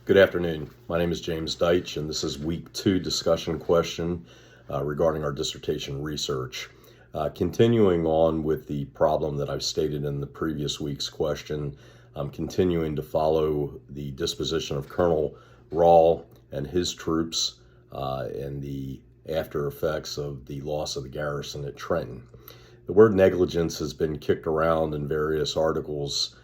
Good afternoon. My name is James Deitch, and this is week 2 discussion question regarding our dissertation research. Continuing on with the problem that I've stated in the previous week's question, I'm continuing to follow the disposition of Colonel Rall and his troops and the after effects of the loss of the garrison at Trenton. The word negligence has been kicked around in various articles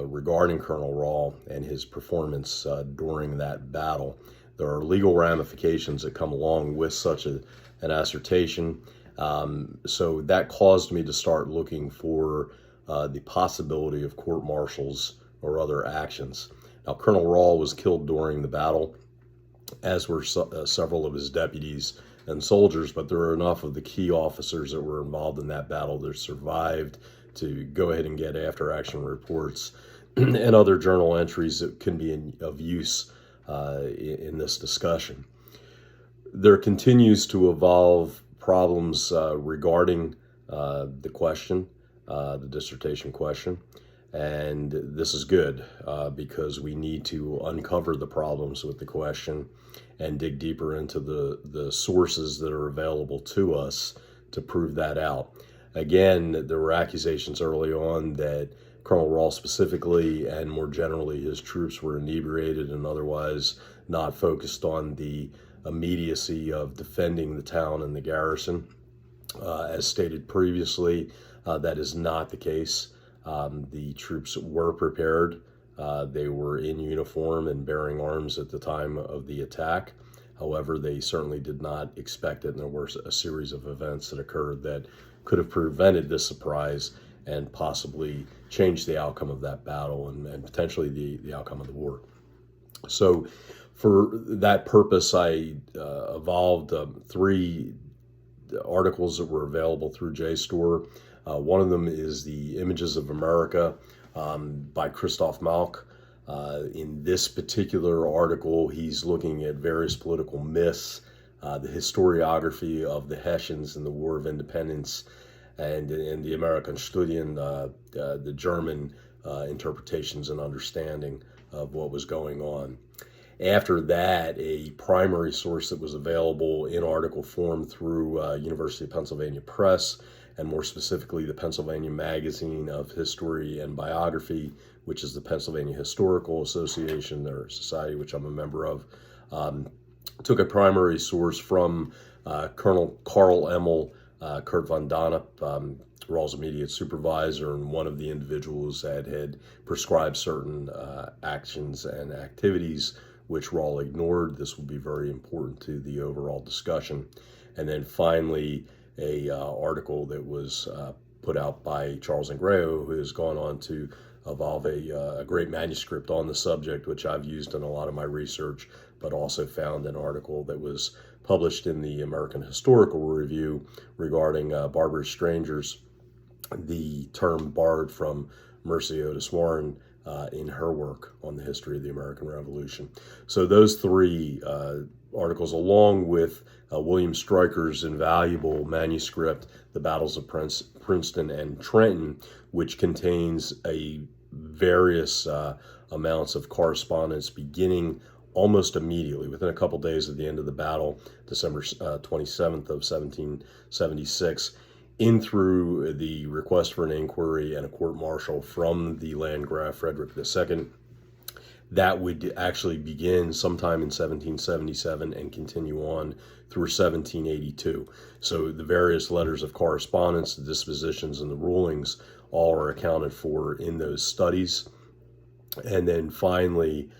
regarding Colonel Rall and his performance during that battle. There are legal ramifications that come along with such an assertion. So that caused me to start looking for the possibility of court-martials or other actions. Now, Colonel Rall was killed during the battle, as were several of his deputies and soldiers, but there were enough of the key officers that were involved in that battle that survived to go ahead and get after action reports and other journal entries that can be of use in this discussion. There continues to evolve problems regarding the question, the dissertation question, and this is good because we need to uncover the problems with the question and dig deeper into the sources that are available to us to prove that out. Again, there were accusations early on that Colonel Rall specifically and more generally his troops were inebriated and otherwise not focused on the immediacy of defending the town and the garrison. As stated previously, that is not the case. The troops were prepared. They were in uniform and bearing arms at the time of the attack. However, they certainly did not expect it, and there were a series of events that occurred that could have prevented this surprise and possibly changed the outcome of that battle and potentially the outcome of the war. So for that purpose, I evolved 3 articles that were available through JSTOR. One of them is the Images of America by Christoph Malk. In this particular article, he's looking at various political myths, the historiography of the Hessians in the War of Independence, and in the American Studien, the German interpretations and understanding of what was going on. After that, a primary source that was available in article form through University of Pennsylvania Press, and more specifically the Pennsylvania Magazine of History and Biography, which is the Pennsylvania Historical Association or Society, which I'm a member of, took a primary source from Colonel Carl Emmel, Kurt von Donop, Rall's immediate supervisor, and one of the individuals that had prescribed certain actions and activities which Rall ignored. This will be very important to the overall discussion. And then finally, a article that was put out by Charles Ingrao, who has gone on to evolve a great manuscript on the subject, which I've used in a lot of my research, but also found an article that was published in the American Historical Review regarding barbarous strangers, the term borrowed from Mercy Otis Warren in her work on the history of the American Revolution. So those 3 articles, along with William Stryker's invaluable manuscript, The Battles of Princeton and Trenton, which contains a various amounts of correspondence beginning almost immediately, within a couple days of the end of the battle, December 27th of 1776, in through the request for an inquiry and a court-martial from the Landgraf Frederick II. That would actually begin sometime in 1777 and continue on through 1782. So the various letters of correspondence, the dispositions, and the rulings all are accounted for in those studies. And then finally,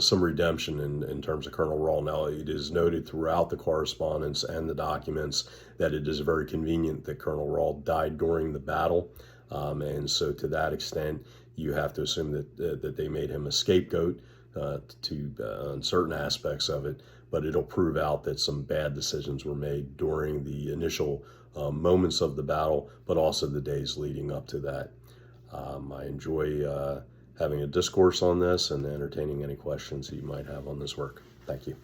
some redemption in terms of Colonel Rall. Now, it is noted throughout the correspondence and the documents that it is very convenient that Colonel Rall died during the battle. And so to that extent, you have to assume that they made him a scapegoat on certain aspects of it, but it'll prove out that some bad decisions were made during the initial moments of the battle, but also the days leading up to that. I enjoy having a discourse on this and entertaining any questions that you might have on this work. Thank you.